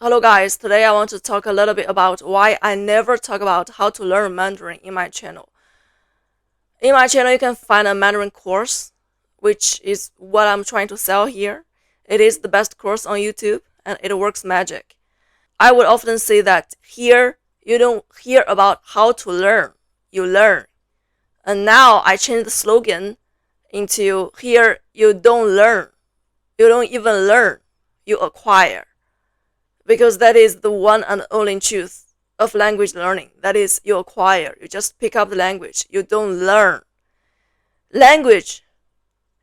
Hello guys, today I want to talk a little bit about why I never talk about how to learn Mandarin in my channel. In my channel you can find a Mandarin course, which is what I'm trying to sell here. It is the best course on YouTube and it works magic. I would often say that here you don't hear about how to learn, you learn. And now I changed the slogan into here you don't learn, you don't even learn, you acquire. Because that is the one and only truth of language learning. That is, you acquire. You just pick up the language. You don't learn. Language,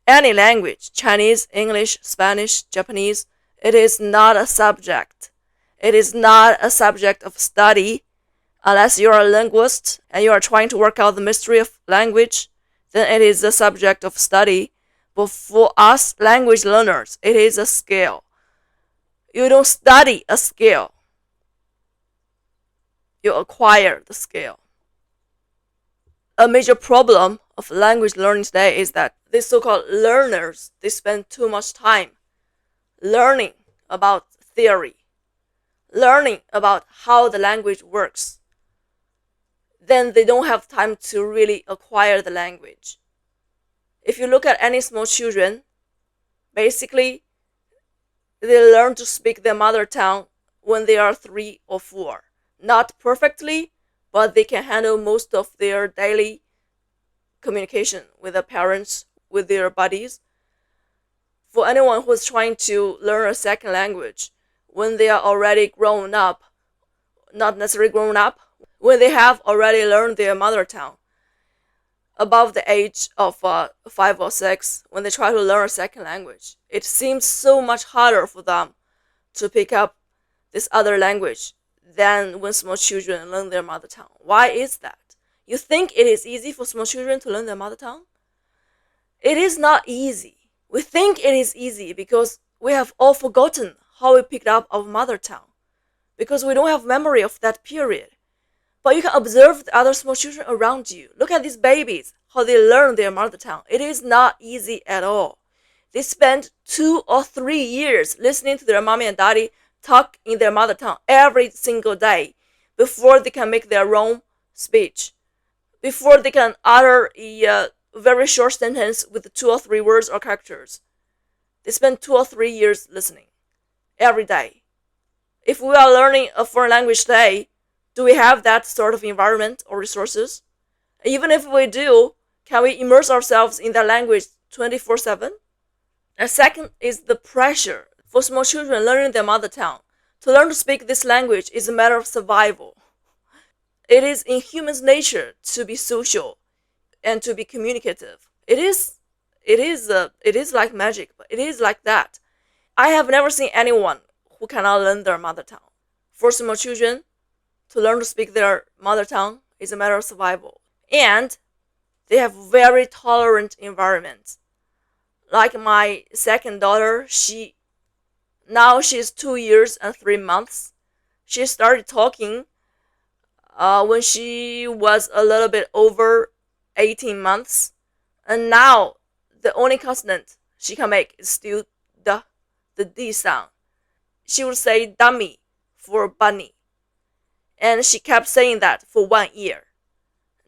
any language, Chinese, English, Spanish, Japanese, it is not a subject. It is not a subject of study. Unless you are a linguist and you are trying to work out the mystery of language, then it is a subject of study. But for us language learners, it is a skill. You don't study a skill. You acquire the skill. A major problem of language learning today is that these so-called learners, they spend too much time learning about theory, learning about how the language works. Then they don't have time to really acquire the language. If you look at any small children, basically they learn to speak their mother tongue when they are 3 or 4. Not perfectly, but they can handle most of their daily communication with their parents, with their buddies. For anyone who is trying to learn a second language, when they are already grown up, not necessarily grown up, when they have already learned their mother tongue, above the age of 5 or 6, when they try to learn a second language, it seems so much harder for them to pick up this other language than when small children learn their mother tongue. Why is that? You think it is easy for small children to learn their mother tongue? It is not easy. We think it is easy because we have all forgotten how we picked up our mother tongue, because we don't have memory of that period. But you can observe the other small children around you. Look at these babies, how they learn their mother tongue. It is not easy at all. They spend 2 or 3 years listening to their mommy and daddy talk in their mother tongue every single day before they can make their own speech, before they can utter a very short sentence with 2 or 3 words or characters. They spend 2 or 3 years listening every day. If we are learning a foreign language today, do we have that sort of environment or resources? Even if we do, can we immerse ourselves in that language 24/7? And second is the pressure for small children learning their mother tongue. To learn to speak this language is a matter of survival. It is in humans' nature to be social and to be communicative. It is like magic, but it is like that. I have never seen anyone who cannot learn their mother tongue. For small children, to learn to speak their mother tongue is a matter of survival. And they have very tolerant environments. Like my second daughter, now she's 2 years and 3 months. She started talking when she was a little bit over 18 months. And now the only consonant she can make is still the D sound. She would say dummy for bunny. And she kept saying that for 1 year.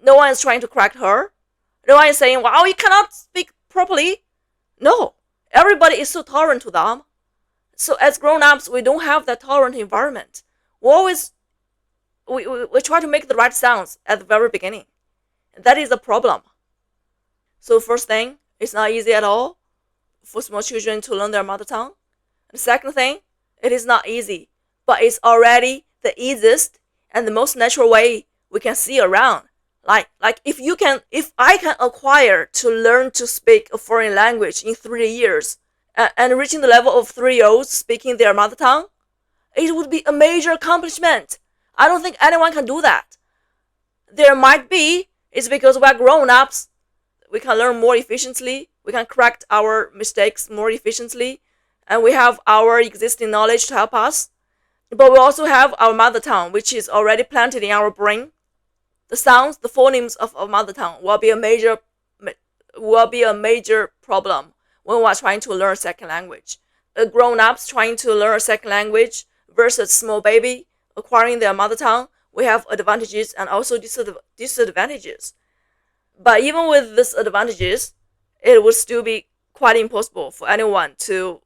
No one is trying to correct her. No one is saying, wow, you cannot speak properly. No, everybody is so tolerant to them. So as grown-ups, we don't have that tolerant environment. We try to make the right sounds at the very beginning. And that is a problem. So first thing, it's not easy at all for small children to learn their mother tongue. And second thing, it is not easy, but it's already the easiest and the most natural way we can see around. Like if I can acquire to learn to speak a foreign language in 3 years and reaching the level of 3-year-olds speaking their mother tongue, it would be a major accomplishment. I don't think anyone can do that. There might be, it's because we're grown-ups. We can learn more efficiently. We can correct our mistakes more efficiently. And we have our existing knowledge to help us. But we also have our mother tongue, which is already planted in our brain. The sounds, the phonemes of our mother tongue will be a major problem when we're trying to learn a second language. Grown-ups trying to learn a second language versus small baby acquiring their mother tongue, we have advantages and also disadvantages. But even with these advantages, it would still be quite impossible for anyone to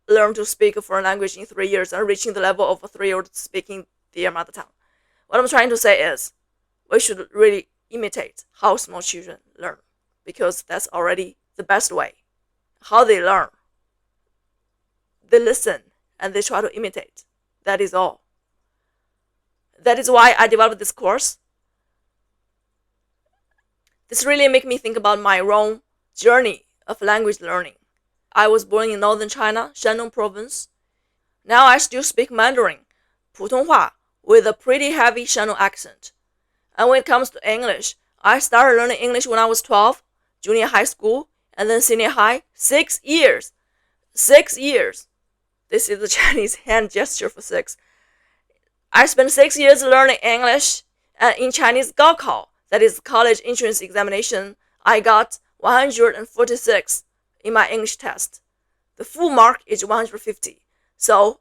learn to speak a foreign language in 3 years and reaching the level of a 3-year-old speaking their mother tongue. What I'm trying to say is we should really imitate how small children learn because that's already the best way. How they learn, they listen and they try to imitate. That is all. That is why I developed this course. This really made me think about my own journey of language learning. I was born in northern China, Shandong province. Now I still speak Mandarin, 普通话, with a pretty heavy Shandong accent. And when it comes to English, I started learning English when I was 12, junior high school, and then senior high. 6 years. 6 years. This is the Chinese hand gesture for 6. I spent 6 years learning English, and in Chinese Gaokao, that is college entrance examination, I got 146 in my English test. The full mark is 150. So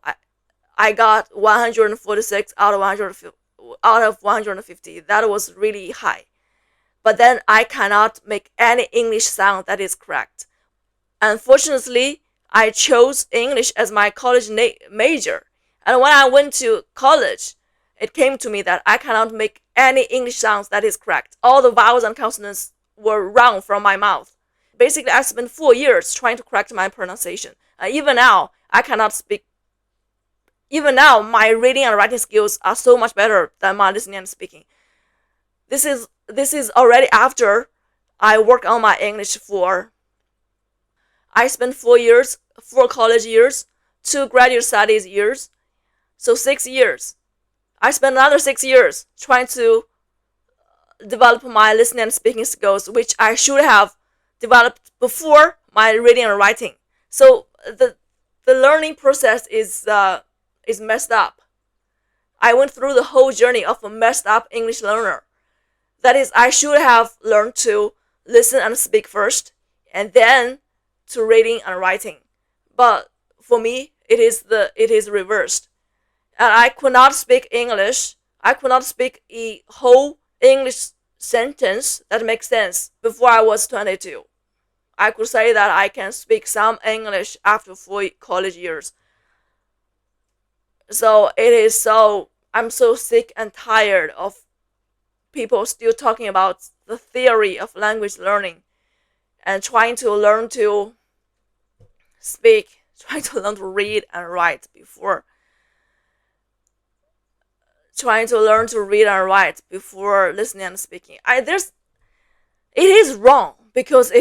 I got 146 out of 150. That was really high. But then I cannot make any English sound that is correct. Unfortunately, I chose English as my college major. And when I went to college, it came to me that I cannot make any English sounds that is correct. All the vowels and consonants were wrong from my mouth. Basically, I spent 4 years trying to correct my pronunciation. And even now, I cannot speak. Even now, my reading and writing skills are so much better than my listening and speaking. This is already after I work on my English for. I spent 4 years, 4 college years, 2 graduate studies years, so 6 years. I spent another 6 years trying to develop my listening and speaking skills, which I should have developed before my reading and writing. So the learning process is messed up. I went through the whole journey of a messed up English learner. That is, I should have learned to listen and speak first, and then to reading and writing. But for me, it is reversed. And I could not speak English. I could not speak a whole English sentence that makes sense before I was 22. I could say that I can speak some English after 4 college years. So I'm so sick and tired of people still talking about the theory of language learning and trying to learn to speak, trying to learn to read and write before listening and speaking. It is wrong because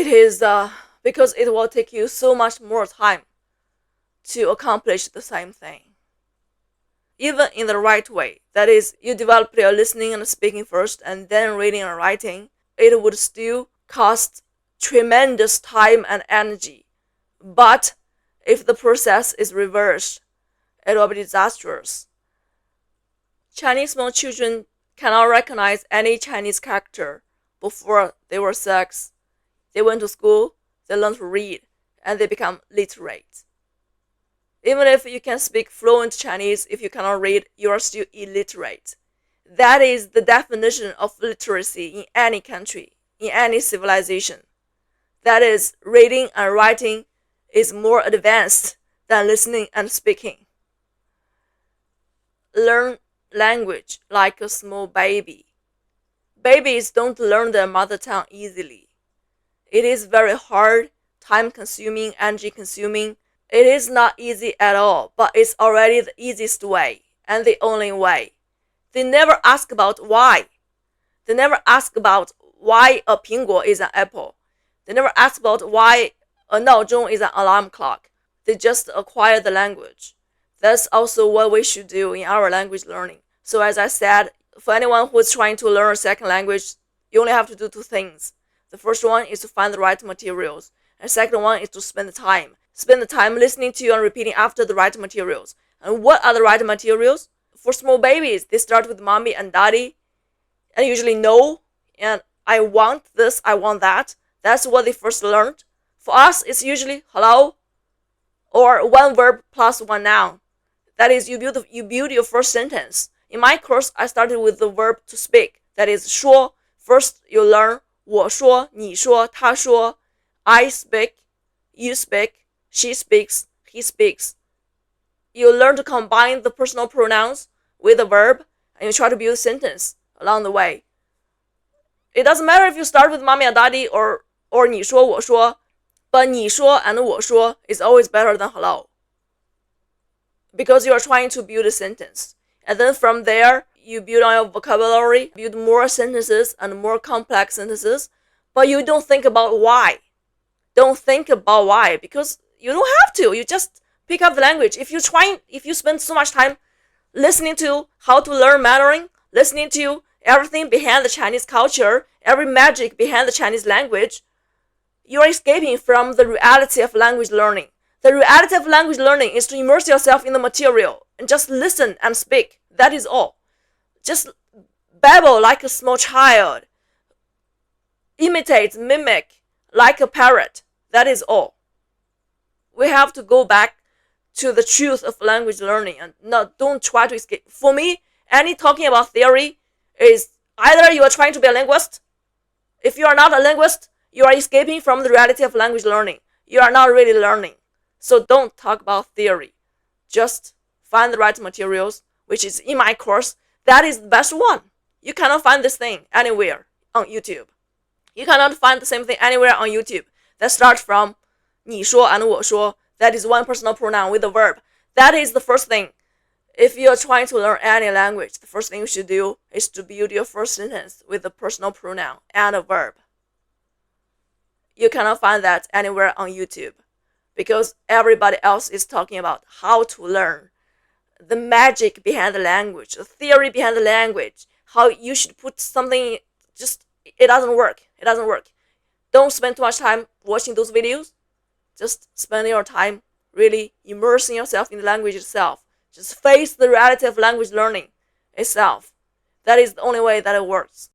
because it will take you so much more time to accomplish the same thing. Even in the right way, that is, you develop your listening and speaking first and then reading and writing, it would still cost tremendous time and energy. But if the process is reversed, it will be disastrous. Chinese small children cannot recognize any Chinese character before they were 6. They went to school, they learned to read, and they become literate. Even if you can speak fluent Chinese, if you cannot read, you are still illiterate. That is the definition of literacy in any country, in any civilization. That is, reading and writing is more advanced than listening and speaking. Learn language like a small baby. Babies don't learn their mother tongue easily. It is very hard, time-consuming, energy-consuming. It is not easy at all, but it's already the easiest way and the only way. They never ask about why. They never ask about why a 苹果 is an apple. They never ask about why a 闹钟 is an alarm clock. They just acquire the language. That's also what we should do in our language learning. So as I said, for anyone who is trying to learn a second language, you only have to do 2 things. The first one is to find the right materials. And the second one is to spend the time. Spend the time listening to and repeating after the right materials. And what are the right materials? For small babies, they start with mommy and daddy. And usually no. And I want this, I want that. That's what they first learned. For us, it's usually hello or 1 verb plus 1 noun. That is, you build your first sentence. In my course, I started with the verb to speak. That is 说. First, you learn 我说,你说,他说, I speak, you speak, she speaks, he speaks. You learn to combine the personal pronouns with the verb, and you try to build a sentence along the way. It doesn't matter if you start with mommy and daddy or 你说我说, but 你说 and 我说 is always better than hello, because you are trying to build a sentence. And then from there, you build on your vocabulary, build more sentences and more complex sentences, but you don't think about why. Don't think about why, because you don't have to. You just pick up the language. If you spend so much time listening to how to learn Mandarin, listening to everything behind the Chinese culture, every magic behind the Chinese language, you are escaping from the reality of language learning. The reality of language learning is to immerse yourself in the material and just listen and speak. That is all. Just babble like a small child. Imitate, mimic like a parrot. That is all. We have to go back to the truth of language learning and don't try to escape. For me, any talking about theory is either you are trying to be a linguist. If you are not a linguist, you are escaping from the reality of language learning. You are not really learning. So don't talk about theory. Just find the right materials, which is in my course. That is the best one. You cannot find this thing anywhere on YouTube. You cannot find the same thing anywhere on YouTube that starts from 你说 and 我说. That is one personal pronoun with a verb. That is the first thing. If you are trying to learn any language, the first thing you should do is to build your first sentence with a personal pronoun and a verb. You cannot find that anywhere on YouTube, because everybody else is talking about how to learn, the magic behind the language, the theory behind the language, how you should put something. Just, it doesn't work. It doesn't work. Don't spend too much time watching those videos. Just spend your time really immersing yourself in the language itself. Just face the reality of language learning itself. That is the only way that it works.